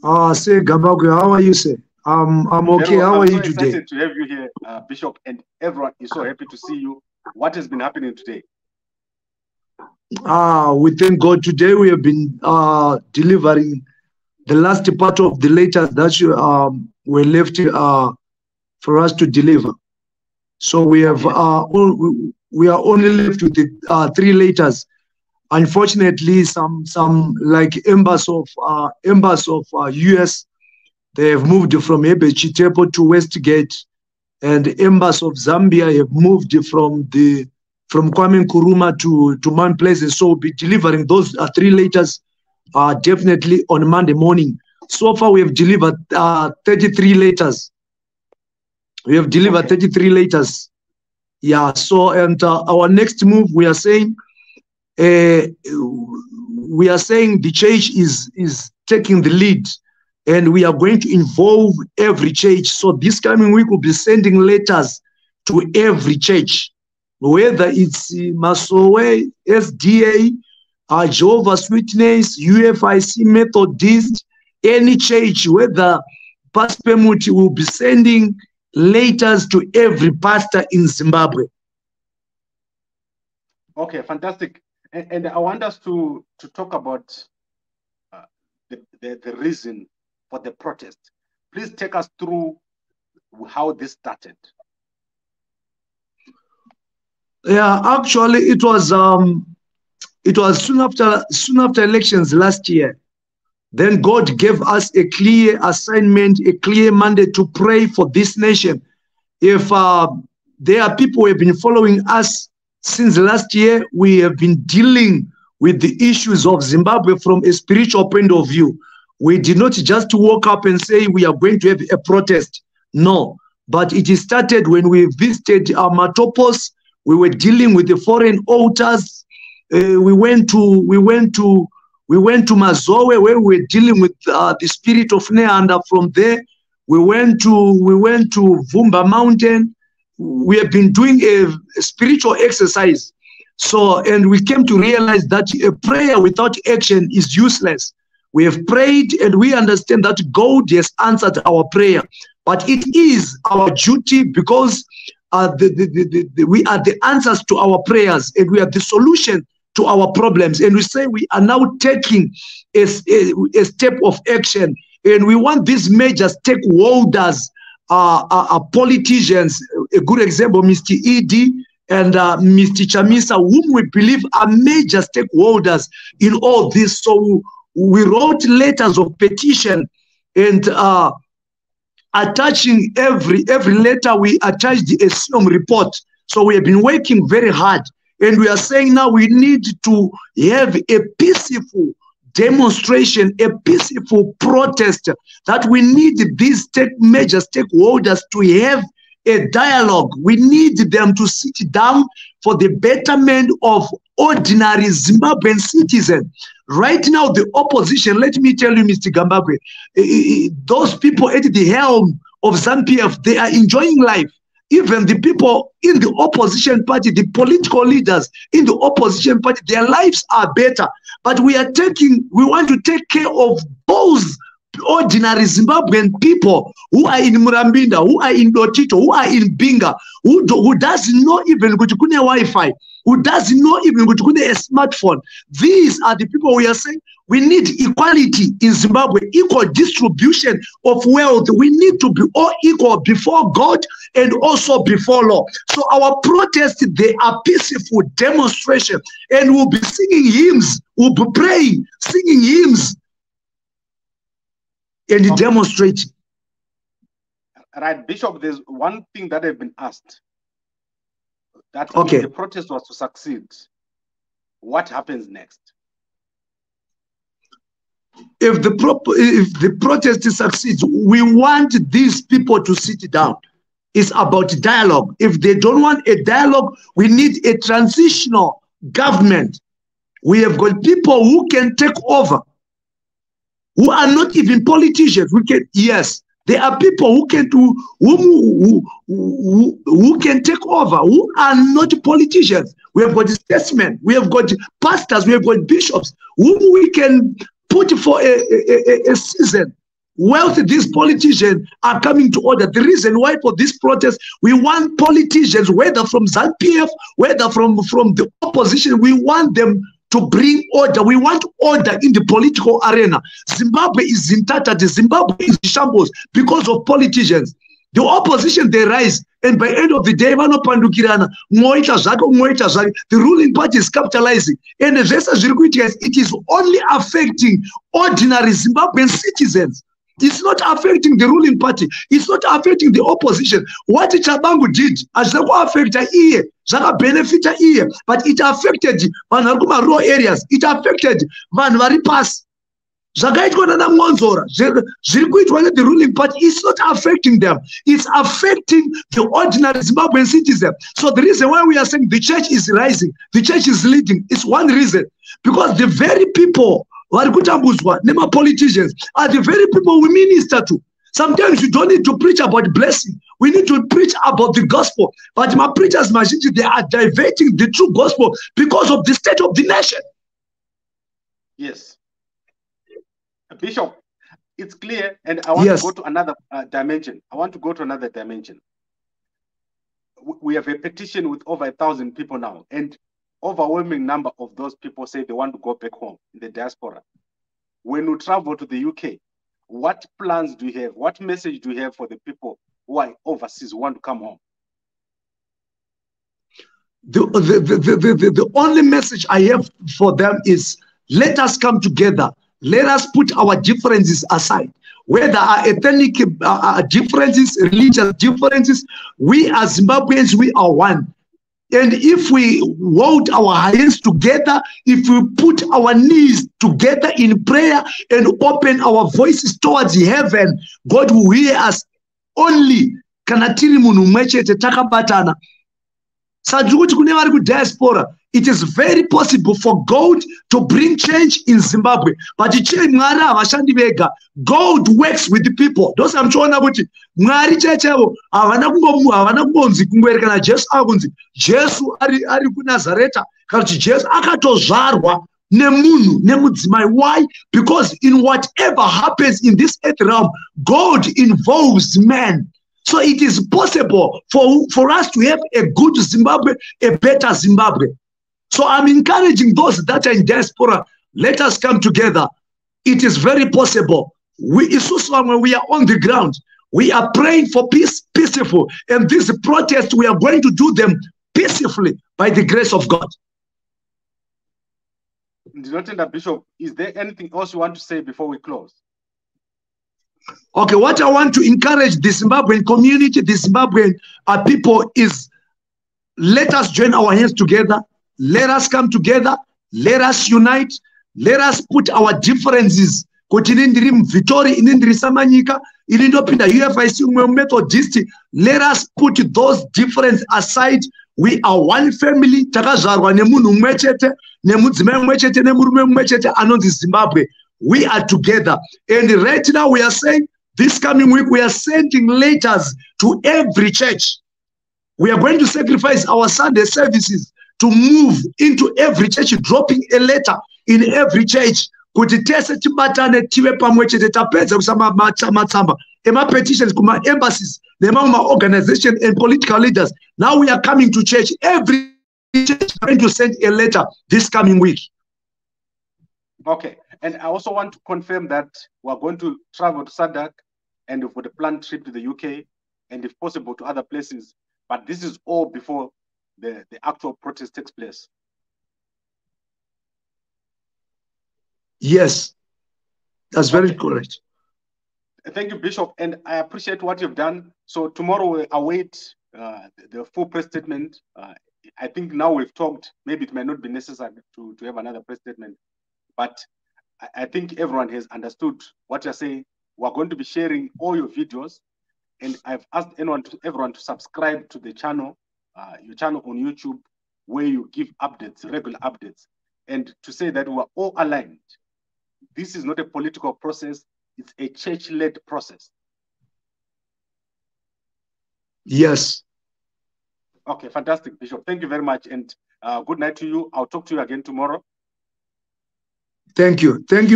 Say Gambagwe, how are you, sir? I'm okay. Well. How are you so today? excited to have you here, Bishop, and everyone is so happy to see you. What has been happening today? We thank God today we have been delivering the last part of the letters that you were left for us to deliver. So we have we are only left with the 3 letters. Unfortunately, some like embassy of US, they have moved from Ebechitepo to Westgate, and embassy of Zambia have moved from Kwame Nkrumah to Mount Pleasant. So we'll be delivering those 3 letters definitely on Monday morning. So far, we have delivered 33 letters. We have delivered 33 letters. Yeah. So, and our next move, we are saying the church is taking the lead, and we are going to involve every church. So this coming week, we'll be sending letters to every church, whether it's Masowe, SDA, Jehovah's Witness, UFIC, Methodist, any church, whether Pastor Muti will be sending letters to every pastor in Zimbabwe. Okay, fantastic. And I want us to talk about the reason for the protest. Please take us through how this started. Yeah, actually, it was soon after elections last year. Then God gave us a clear assignment, a clear mandate to pray for this nation. If there are people who have been following us since last year, we have been dealing with the issues of Zimbabwe from a spiritual point of view. We did not just walk up and say we are going to have a protest. No, but it started when we visited Matopos. We were dealing with the foreign altars. We went to Mazowe, where we were dealing with the spirit of Neanda. From there, we went to Vumba Mountain. We have been doing a spiritual exercise. So, and we came to realize that a prayer without action is useless. We have prayed and we understand that God has answered our prayer. But it is our duty, because we are the answers to our prayers, and we are the solution to our problems. And we say we are now taking a step of action, and we want these major stakeholders, politicians. A good example, Mr. Edie and Mr. Chamisa, whom we believe are major stakeholders in all this. So we wrote letters of petition, and attaching every letter, we attached a SIOM report. So we have been working very hard, and we are saying now we need to have a peaceful demonstration, a peaceful protest, that we need these major stakeholders to have a dialogue. We need them to sit down for the betterment of ordinary Zimbabwean citizens. Right now, the opposition, let me tell you, Mr. Gambagwe, those people at the helm of ZANU-PF, they are enjoying life. Even the people in the opposition party, the political leaders in the opposition party, their lives are better. But we want to take care of those ordinary Zimbabwean people who are in Murambinda, who are in Dotito, who are in Binga, who doesn't know even go to Kune Wi-Fi, who doesn't know even go to Kune a smartphone. These are the people we are saying we need equality in Zimbabwe, equal distribution of wealth. We need to be all equal before God and also before law. So our protests, they are peaceful demonstration, and we'll be singing hymns, we'll be praying, singing hymns, and demonstrating. Right, Bishop, there's one thing that I've been asked. That if the protest was to succeed, what happens next? If the protest succeeds, we want these people to sit down. It's about dialogue. If they don't want a dialogue, we need a transitional government. We have got people who can take over, who are not even politicians. Yes, there are people who can who can take over, who are not politicians. We have got statesmen, we have got pastors, we have got bishops, whom we can put for a season Whilst these politicians are coming to order, the reason why for this protest, we want politicians, whether from ZANU-PF, whether from the opposition, we want them to bring order. We want order in the political arena. Zimbabwe is in tatters. Zimbabwe is in shambles because of politicians. The opposition, they rise, and by the end of the day, the ruling party is capitalizing. And it is only affecting ordinary Zimbabwean citizens. It's not affecting the ruling party. It's not affecting the opposition. What Chabangu did, as the affected here, benefit here, but it affected raw areas. It affected Vanvaripas. The ruling party is not affecting them. It's affecting the ordinary Zimbabwean citizen. So the reason why we are saying the church is rising, the church is leading, is one reason. Because the very people politicians are the very people we minister to. Sometimes you don't need to preach about blessing. We need to preach about the gospel. But my preachers, they are diverting the true gospel because of the state of the nation. Yes. Bishop, it's clear, and I want to go to another dimension. I want to go to another dimension. We have a petition with over 1,000 people now, and overwhelming number of those people say they want to go back home in the diaspora. When you travel to the UK, what plans do you have? What message do you have for the people who are overseas who want to come home? The only message I have for them is, let us come together. Let us put our differences aside. Whether our ethnic differences, religious differences, we as Zimbabweans, we are one. And if we hold our hands together, if we put our knees together in prayer and open our voices towards heaven, God will hear us only. Diaspora, it is very possible for God to bring change in Zimbabwe. But God works with the people. Those I'm showing about it. Jesu ari ku Nazareta kuti Jesu akatozvarwa nemunhu nemudzimai. Why? Because in whatever happens in this earth realm, God involves man. So it is possible for us to have a good Zimbabwe, a better Zimbabwe. So I'm encouraging those that are in diaspora, let us come together. It is very possible. When we are on the ground, we are praying for peace, peaceful. And these protests, we are going to do them peacefully by the grace of God. Bishop, is there anything else you want to say before we close? Okay, what I want to encourage the Zimbabwean community, the Zimbabwean people is, let us join our hands together. Let us come together. Let us unite. Let us put our differences. Let us put those differences aside. We are one family. Zimbabwe. We are together. And right now we are saying, this coming week, we are sending letters to every church. We are going to sacrifice our Sunday services to move into every church, dropping a letter in every church. Petitions kuma embassies, organization and political leaders. Now we are coming to church. Every church is going to send a letter this coming week. Okay. And I also want to confirm that we're going to travel to SADC and for the planned trip to the UK and if possible to other places. But this is all before the actual protest takes place. Yes, that's very correct. Thank you, Bishop. And I appreciate what you've done. So tomorrow we'll await the full press statement. I think now we've talked, maybe it may not be necessary to have another press statement, but I think everyone has understood what you're saying. We're going to be sharing all your videos, and I've asked everyone to subscribe to the channel, your channel on YouTube, where you give updates, regular updates, and to say that we're all aligned. This is not a political process, it's a church-led process. Yes. Okay, fantastic, Bishop. Thank you very much, and good night to you. I'll talk to you again tomorrow. Thank you. Thank you.